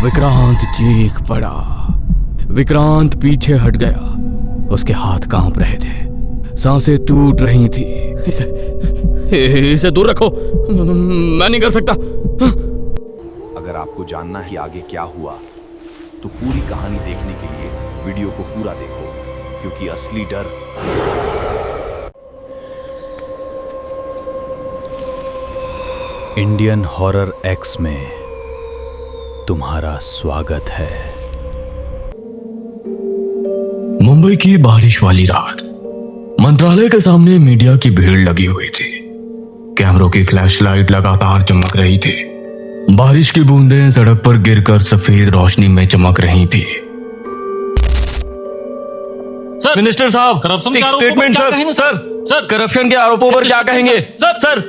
विक्रांत चीख पड़ा। विक्रांत पीछे हट गया। उसके हाथ कांप रहे थे, सांसें टूट रही थी। इसे दूर रखो, मैं नहीं कर सकता। अगर आपको जानना है आगे क्या हुआ तो पूरी कहानी देखने के लिए वीडियो को पूरा देखो, क्योंकि असली डर इंडियन हॉरर एक्स में तुम्हारा स्वागत है। मुंबई की बारिश वाली रात, मंत्रालय के सामने मीडिया की भीड़ लगी हुई थी। कैमरों की फ्लैशलाइट लगातार चमक रही थी। बारिश की बूंदें सड़क पर गिरकर सफेद रोशनी में चमक रही थी। सर, मिनिस्टर साहब, करप्शन एक के आरोपों स्टेटमेंट पर क्या सर। कहेंगे सर सर, करप्शन के आरोपों पर क्या कहेंगे सर?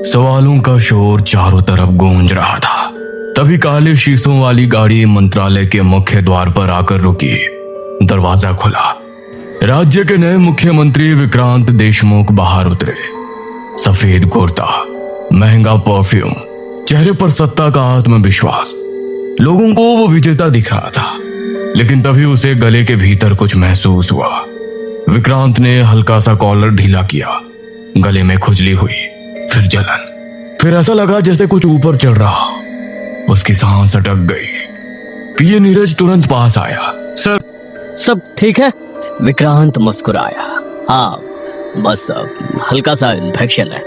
सवालों का शोर चारों तरफ गूंज रहा था। तभी काले शीशों वाली गाड़ी मंत्रालय के मुख्य द्वार पर आकर रुकी। दरवाजा खुला। राज्य के नए मुख्यमंत्री विक्रांत देशमुख बाहर उतरे। सफेद कुर्ता, महंगा परफ्यूम, चेहरे पर सत्ता का आत्मविश्वास। लोगों को वो विजेता दिख रहा था, लेकिन तभी उसे गले के भीतर कुछ महसूस हुआ। विक्रांत ने हल्का सा कॉलर ढीला किया। गले में खुजली हुई, फिर जलन, फिर ऐसा लगा जैसे कुछ ऊपर चढ़ रहा। उसकी सांस अटक गई। पीए नीरज तुरंत पास आया। सर, सब ठीक है? विक्रांत मुस्कुराया। हाँ, बस हल्का सा इन्फेक्शन है।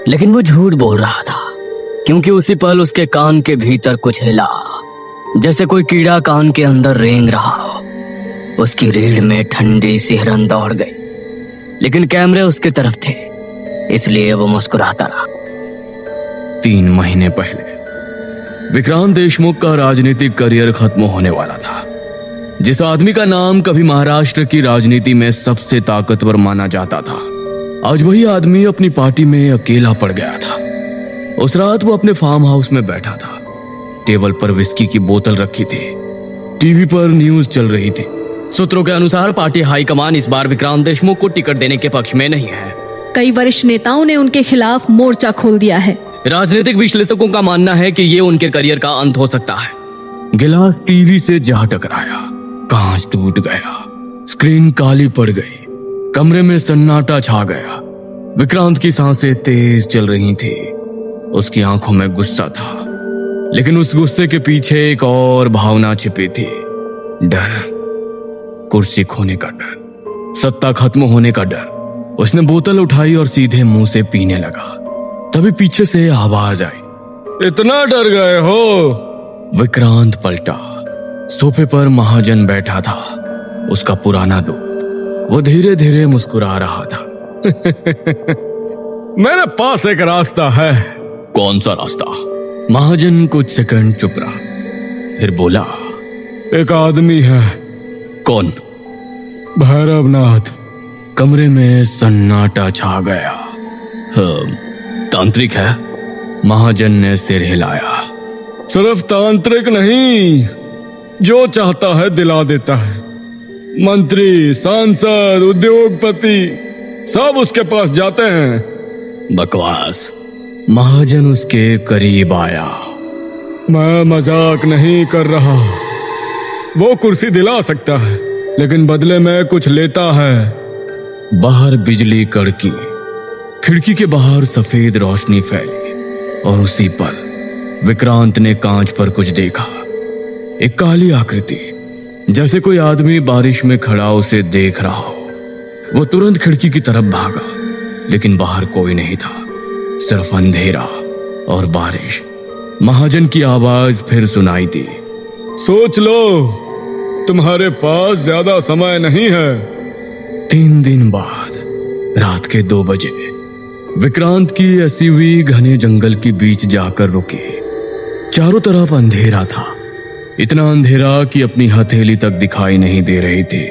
लेकिन वो झूठ बोल रहा था, क्योंकि उसी पल उसके कान के भीतर कुछ हिला, जैसे कोई कीड़ा कान के अंदर रेंग रहा हो। उसकी रीढ़ में ठंडी सिहरन दौड़ गई, लेकिन कैमरे उसकी तरफ थे, इसलिए वो मुस्कुराता रहा। 3 महीने पहले विक्रांत देशमुख का राजनीतिक करियर खत्म होने वाला था। जिस आदमी का नाम कभी महाराष्ट्र की राजनीति में सबसे ताकतवर माना जाता था, आज वही आदमी अपनी पार्टी में अकेला पड़ गया था। उस रात वो अपने फार्म हाउस में बैठा था। टेबल पर विस्की की बोतल रखी थी। टीवी पर न्यूज चल रही थी। सूत्रों के अनुसार पार्टी हाईकमान इस बार विक्रांत देशमुख को टिकट देने के पक्ष में नहीं है। कई वरिष्ठ नेताओं ने उनके खिलाफ मोर्चा खोल दिया है। राजनीतिक विश्लेषकों का मानना है कि ये उनके करियर का अंत हो सकता है। गिलास टीवी से जा टकराया, कांच टूट गया, स्क्रीन काली पड़ गई, कमरे में सन्नाटा छा गया। विक्रांत की सांसें तेज चल रही थी। उसकी आंखों में गुस्सा था, लेकिन उस गुस्से के पीछे एक और भावना छिपी थी। डर, कुर्सी खोने का डर, सत्ता खत्म होने का डर। उसने बोतल उठाई और सीधे मुंह से पीने लगा। तभी पीछे से आवाज आई, इतना डर गए हो? विक्रांत पलटा। सोफे पर महाजन बैठा था, उसका पुराना दोस्त। वो धीरे धीरे मुस्कुरा रहा था। मेरे पास एक रास्ता है। कौन सा रास्ता? महाजन कुछ सेकंड चुप रहा, फिर बोला, एक आदमी है। कौन? भैरवनाथ। कमरे में सन्नाटा छा गया। तांत्रिक है? महाजन ने सिर हिलाया। सिर्फ तांत्रिक नहीं, जो चाहता है दिला देता है। मंत्री, सांसद, उद्योगपति सब उसके पास जाते हैं। बकवास। महाजन उसके करीब आया। मैं मजाक नहीं कर रहा। वो कुर्सी दिला सकता है, लेकिन बदले में कुछ लेता है। बाहर बिजली कड़की। खिड़की के बाहर सफेद रोशनी फैली और उसी पल विक्रांत ने कांच पर कुछ देखा। एक काली आकृति, जैसे कोई आदमी बारिश में खड़ा उसे देख रहा हो। वो तुरंत खिड़की की तरफ भागा, लेकिन बाहर कोई नहीं था, सिर्फ अंधेरा और बारिश। महाजन की आवाज फिर सुनाई दी, सोच लो, तुम्हारे पास ज्यादा समय नहीं है। 3 दिन बाद रात के 2 बजे विक्रांत की एसयूवी घने जंगल के बीच जाकर रुकी। चारों तरफ अंधेरा था, इतना अंधेरा कि अपनी हथेली तक दिखाई नहीं दे रही थी।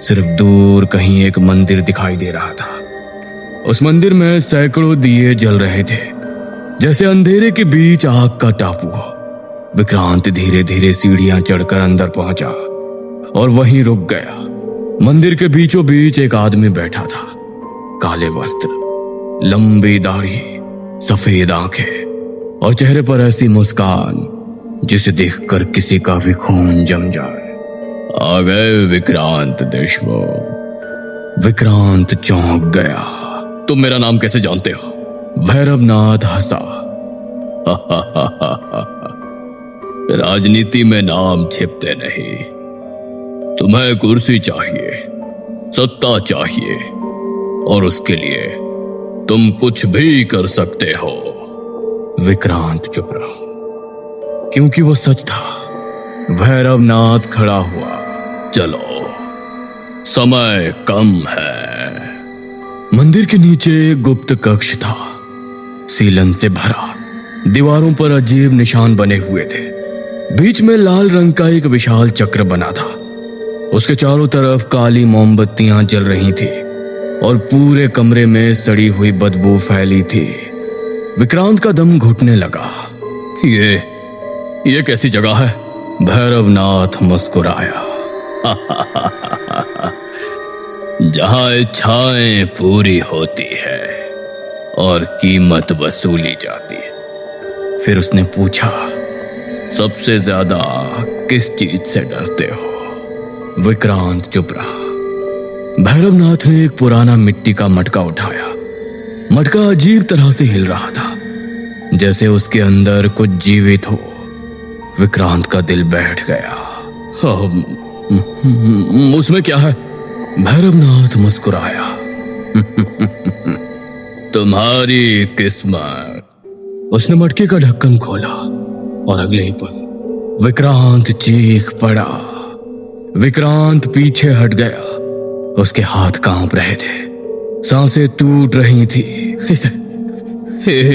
सिर्फ दूर कहीं एक मंदिर दिखाई दे रहा था। उस मंदिर में सैकड़ों दिए जल रहे थे, जैसे अंधेरे के बीच आग का टापू हो। विक्रांत धीरे धीरे सीढ़ियां चढ़कर अंदर पहुंचा और वहीं रुक गया। मंदिर के बीचों बीच एक आदमी बैठा था। काले वस्त्र, लंबी दाढ़ी, सफेद आंखें और चेहरे पर ऐसी मुस्कान जिसे देखकर किसी का भी खून जम जाए। आ गए विक्रांत देशमुख। विक्रांत चौंक गया। तुम मेरा नाम कैसे जानते हो? भैरवनाथ हंसा। राजनीति में नाम छिपते नहीं। तुम्हें कुर्सी चाहिए, सत्ता चाहिए, और उसके लिए तुम कुछ भी कर सकते हो। विक्रांत चुप रहा, क्योंकि वो सच था। भैरवनाथ खड़ा हुआ। चलो, समय कम है। मंदिर के नीचे एक गुप्त कक्ष था, सीलन से भरा। दीवारों पर अजीब निशान बने हुए थे। बीच में लाल रंग का एक विशाल चक्र बना था। उसके चारों तरफ काली मोमबत्तियां जल रही थी और पूरे कमरे में सड़ी हुई बदबू फैली थी। विक्रांत का दम घुटने लगा। ये कैसी जगह है? भैरवनाथ मुस्कुराया। जहां इच्छाएं पूरी होती है और कीमत वसूली जाती है। फिर उसने पूछा, सबसे ज्यादा किस चीज से डरते हो? विक्रांत चुप रहा। भैरवनाथ ने एक पुराना मिट्टी का मटका उठाया। मटका अजीब तरह से हिल रहा था, जैसे उसके अंदर कुछ जीवित हो। विक्रांत का दिल बैठ गया। उसमें क्या है? भैरवनाथ मुस्कुराया। तुम्हारी किस्मत। उसने मटके का ढक्कन खोला और अगले ही पल विक्रांत चीख पड़ा। विक्रांत पीछे हट गया। उसके हाथ कांप रहे थे, सांसें टूट रही थी।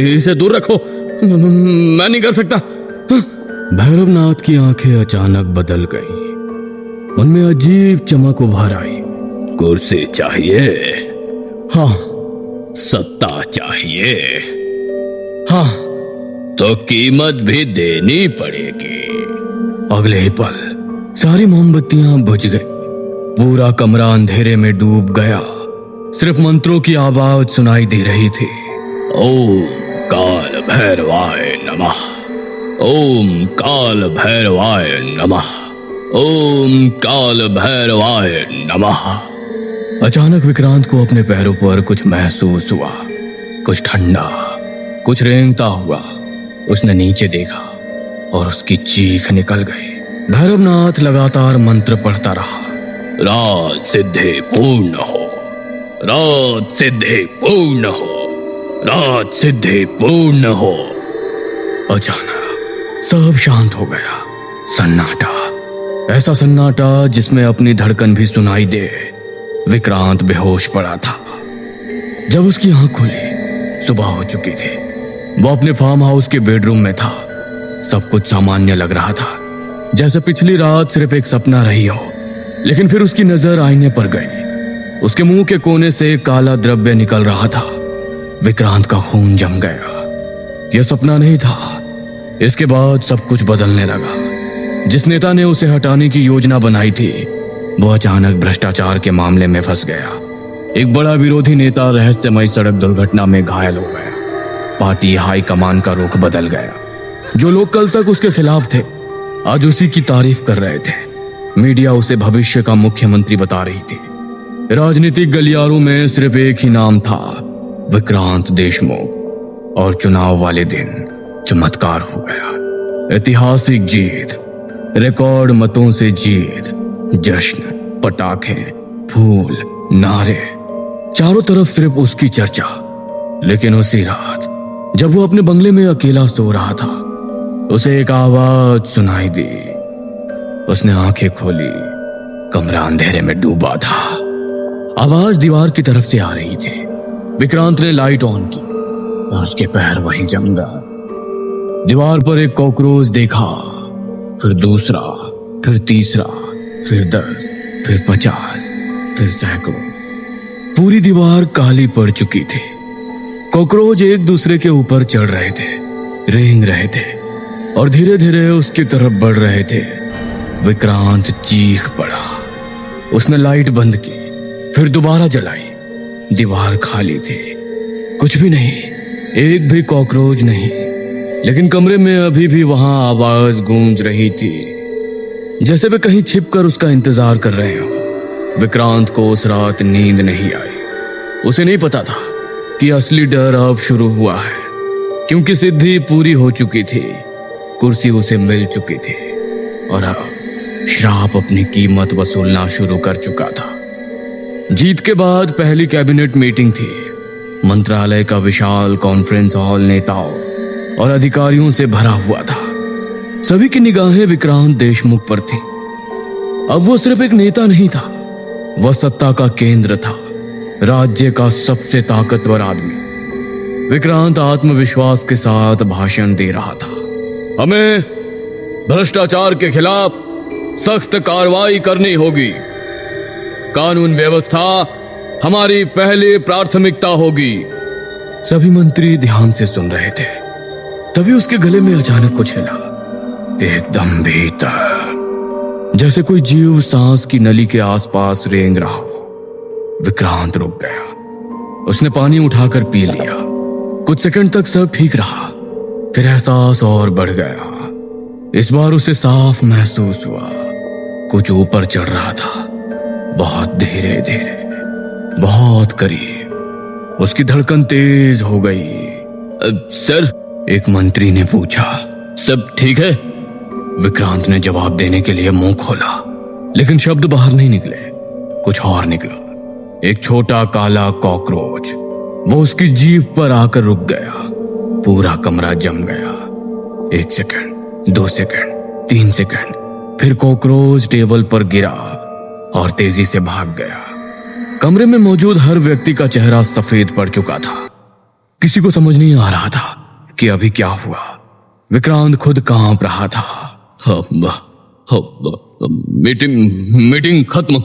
इसे दूर रखो, मैं नहीं कर सकता। भैरवनाथ की आंखें अचानक बदल गईं। उनमें अजीब चमक उभर आई। कुर्सी चाहिए? हाँ। सत्ता चाहिए? हाँ। तो कीमत भी देनी पड़ेगी। अगले ही पल सारी मोमबत्तियां बुझ गई। पूरा कमरा अंधेरे में डूब गया। सिर्फ मंत्रों की आवाज सुनाई दे रही थी। ओम काल भैरवाय नमः, ओम काल भैरवाय नमः, ओम काल भैरवाय नमः। अचानक विक्रांत को अपने पैरों पर कुछ महसूस हुआ, कुछ ठंडा, कुछ रेंगता हुआ। उसने नीचे देखा और उसकी चीख निकल गई। भैरवनाथ लगातार मंत्र पढ़ता रहा। राज सिद्धि पूर्ण हो, राज सिद्धि पूर्ण हो, राज सिद्धि पूर्ण हो। अचानक सब शांत हो गया। सन्नाटा, ऐसा सन्नाटा जिसमें अपनी धड़कन भी सुनाई दे। विक्रांत बेहोश पड़ा था। जब उसकी आंख खुली, सुबह हो चुकी थी। वो अपने फार्म हाउस के बेडरूम में था। सब कुछ सामान्य लग रहा था, जैसे पिछली रात सिर्फ एक सपना रही हो। लेकिन फिर उसकी नजर आईने पर गई। उसके मुंह के कोने से काला द्रव्य निकल रहा था। विक्रांत का खून जम गया। यह सपना नहीं था। इसके बाद सब कुछ बदलने लगा। जिस नेता ने उसे हटाने की योजना बनाई थी, वो अचानक भ्रष्टाचार के मामले में फंस गया। एक बड़ा विरोधी नेता रहस्यमय सड़क दुर्घटना में घायल हो गया। पार्टी हाईकमान का रुख बदल गया। जो लोग कल तक उसके खिलाफ थे, आज उसी की तारीफ कर रहे थे। मीडिया उसे भविष्य का मुख्यमंत्री बता रही थी। राजनीतिक गलियारों में सिर्फ एक ही नाम था, विक्रांत देशमुख। और चुनाव वाले दिन चमत्कार हो गया। ऐतिहासिक जीत, रिकॉर्ड मतों से जीत। जश्न, पटाखे, फूल, नारे, चारों तरफ सिर्फ उसकी चर्चा। लेकिन उसी रात जब वो अपने बंगले में अकेला सो रहा था, उसे एक आवाज सुनाई दी। उसने आंखें खोली। कमरा अंधेरे में डूबा था। आवाज दीवार की तरफ से आ रही थी। विक्रांत ने लाइट ऑन की और उसके पैर वहीं जम गया। दीवार पर एक कॉकरोच देखा, फिर दूसरा, फिर तीसरा, फिर 10, फिर 50, फिर सैकड़ों। पूरी दीवार काली पड़ चुकी थी। कॉकरोच एक दूसरे के ऊपर चढ़ रहे थे, रेंग रहे थे और धीरे धीरे उसकी तरफ बढ़ रहे थे। विक्रांत चीख पड़ा। उसने लाइट बंद की, फिर दोबारा जलाई। दीवार खाली थी, कुछ भी नहीं, एक भी कॉकरोच नहीं। लेकिन कमरे में अभी भी वहां आवाज गूंज रही थी, जैसे वे कहीं छिपकर उसका इंतजार कर रहे हो। विक्रांत को उस रात नींद नहीं आई। उसे नहीं पता था कि असली डर अब शुरू हुआ है, क्योंकि सिद्धि पूरी हो चुकी थी, कुर्सी उसे मिल चुकी थी और अब श्राप अपनी कीमत वसूलना शुरू कर चुका था। जीत के बाद पहली कैबिनेट मीटिंग थी। मंत्रालय का विशाल कॉन्फ्रेंस हॉल नेताओं और अधिकारियों से भरा हुआ था। सभी की निगाहें विक्रांत देशमुख पर थी। अब वो सिर्फ एक नेता नहीं था, वह सत्ता का केंद्र था, राज्य का सबसे ताकतवर आदमी। विक्रांत आत्मविश्वास के साथ भाषण दे रहा था। हमें भ्रष्टाचार के खिलाफ सख्त कार्रवाई करनी होगी। कानून व्यवस्था हमारी पहली प्राथमिकता होगी। सभी मंत्री ध्यान से सुन रहे थे। तभी उसके गले में अचानक कुछ हिला, एकदम भीतर, जैसे कोई जीव सांस की नली के आसपास रेंग रहा हो। विक्रांत रुक गया। उसने पानी उठाकर पी लिया। कुछ सेकंड तक सब ठीक रहा, फिर एहसास और बढ़ गया। इस बार उसे साफ महसूस हुआ कुछ ऊपर चढ़ रहा था, बहुत धीरे धीरे, बहुत करीब। उसकी धड़कन तेज हो गई। सर, एक मंत्री ने पूछा, सब ठीक है? विक्रांत ने जवाब देने के लिए मुंह खोला, लेकिन शब्द बाहर नहीं निकले। कुछ और निकला, एक छोटा काला कॉकरोच। वो उसकी जीभ पर आकर रुक गया। पूरा कमरा जम गया। 1 सेकंड, 2 सेकंड, 3 सेकंड, फिर कॉकरोच टेबल पर गिरा और तेजी से भाग गया। कमरे में मौजूद हर व्यक्ति का चेहरा सफेद पड़ चुका था। किसी को समझ नहीं आ रहा था कि अभी क्या हुआ। विक्रांत खुद कांप रहा था। मीटिंग खत्म।